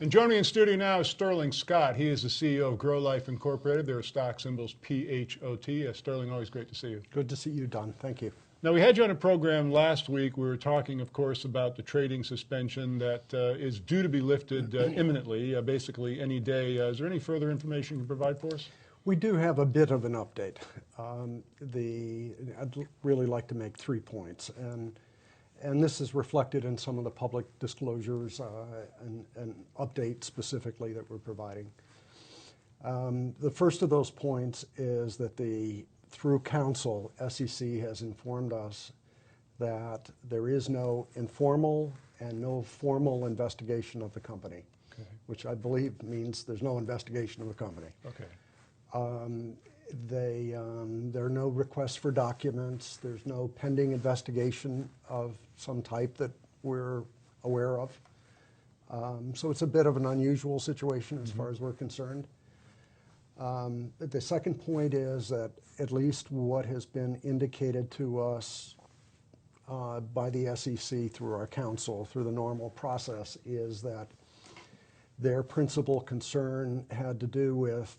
And joining me in studio now is Sterling Scott. He is the CEO of GrowLife Incorporated. Their stock symbol's PHOT. Sterling, always great to see you. Good to see you, Don. Thank you. Now, we had you on a program last week. We were talking, of course, about the trading suspension that is due to be lifted imminently, basically any day. Is there any further information you can provide for us? We do have a bit of an update. I'd really like to make 3 points, and this is reflected in some of the public disclosures and updates specifically that we're providing. The first of those points is that through counsel, SEC has informed us that there is no informal and no formal investigation of the company, which I believe means there's no investigation of the company. There are no requests for documents. There's no pending investigation of some type that we're aware of. So it's a bit of an unusual situation as far as we're concerned. The second point is that at least what has been indicated to us by the SEC through our counsel, through the normal process, is that their principal concern had to do with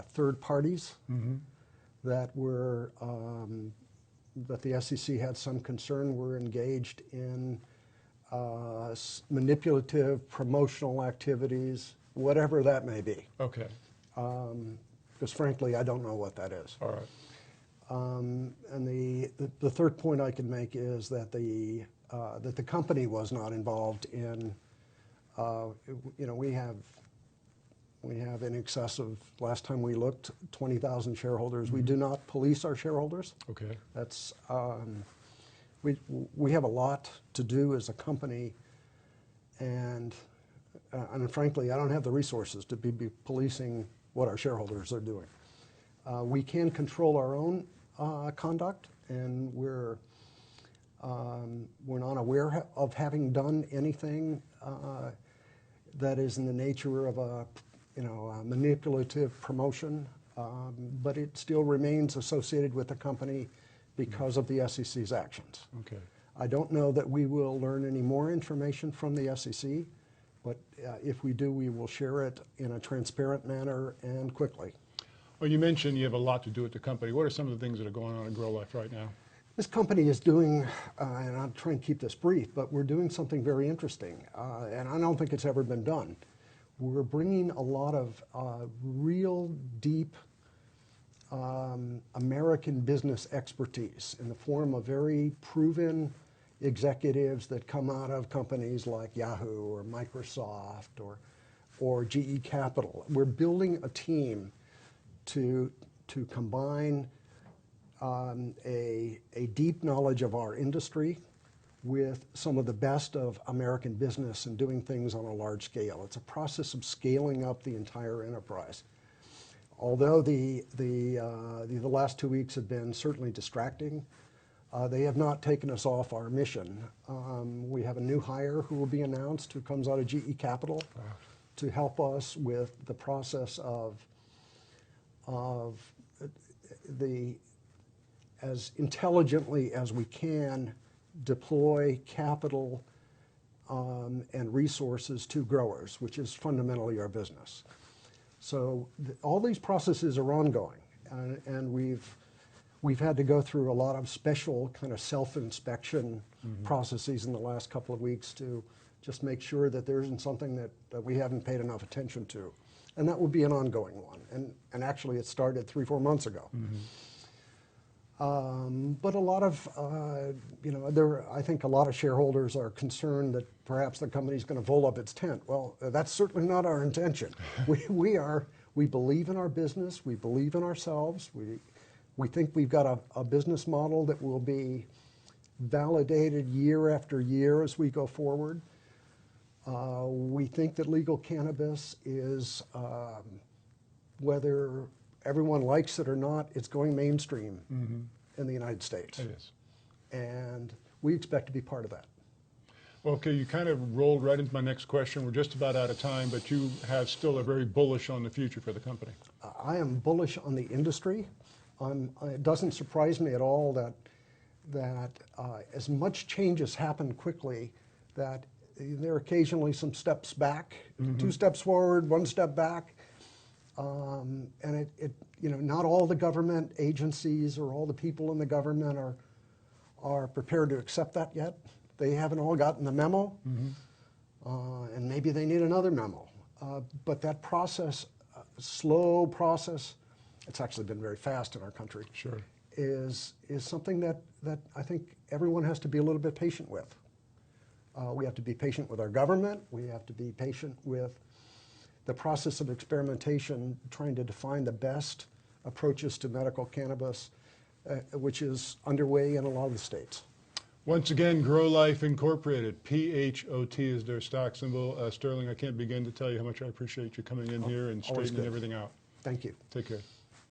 third parties that the SEC had some concern were engaged in manipulative promotional activities, whatever that may be. Okay. Because frankly, I don't know what that is. All right. And the third point I can make is that the company was not involved in. We have in excess of, last time we looked, 20,000 shareholders. We do not police our shareholders. Okay. That's we have a lot to do as a company, and frankly, I don't have the resources to be policing what our shareholders are doing. We can control our own conduct, and we're not aware of having done anything that is in the nature of a manipulative promotion, but it still remains associated with the company because of the SEC's actions. Okay. I don't know that we will learn any more information from the SEC, but if we do, we will share it in a transparent manner and quickly. Well, you mentioned you have a lot to do with the company. What are some of the things that are going on in GrowLife right now? This company is doing, and I'll try and keep this brief, but we're doing something very interesting, and I don't think it's ever been done. We're bringing a lot of real deep American business expertise in the form of very proven executives that come out of companies like Yahoo or Microsoft or GE Capital. We're building a team to combine a deep knowledge of our industry with some of the best of American business and doing things on a large scale. It's a process of scaling up the entire enterprise. Although the last 2 weeks have been certainly distracting, they have not taken us off our mission. We have a new hire who will be announced who comes out of GE Capital to help us with the process of as intelligently as we can deploy capital and resources to growers, which is fundamentally our business. So all these processes are ongoing, and we've had to go through a lot of special kind of self-inspection processes in the last couple of weeks to just make sure that there isn't something that we haven't paid enough attention to. And that will be an ongoing one. And actually it started 3-4 months ago. But a lot of, I think a lot of shareholders are concerned that perhaps the company's going to fold up its tent. Well, that's certainly not our intention. We believe in our business. We believe in ourselves. We think we've got a business model that will be validated year after year as we go forward. We think that legal cannabis is, whether everyone likes it or not, it's going mainstream in the United States. It is. And we expect to be part of that. Well, okay, you kind of rolled right into my next question. We're just about out of time, but you have still a very bullish on the future for the company. I am bullish on the industry. It doesn't surprise me at all that as much change has happened quickly, that there are occasionally some steps back, 2 steps forward, 1 step back. And not all the government agencies or all the people in the government are prepared to accept that yet. They haven't all gotten the memo, and maybe they need another memo. But that process, slow process, it's actually been very fast in our country, Sure. is something that I think everyone has to be a little bit patient with. We have to be patient with our government. We have to be patient with the process of experimentation, trying to define the best approaches to medical cannabis, which is underway in a lot of the states. Once again, GrowLife Incorporated, PHOT is their stock symbol. Sterling, I can't begin to tell you how much I appreciate you coming in here and Always straightening good. everything out. Thank you. Take care.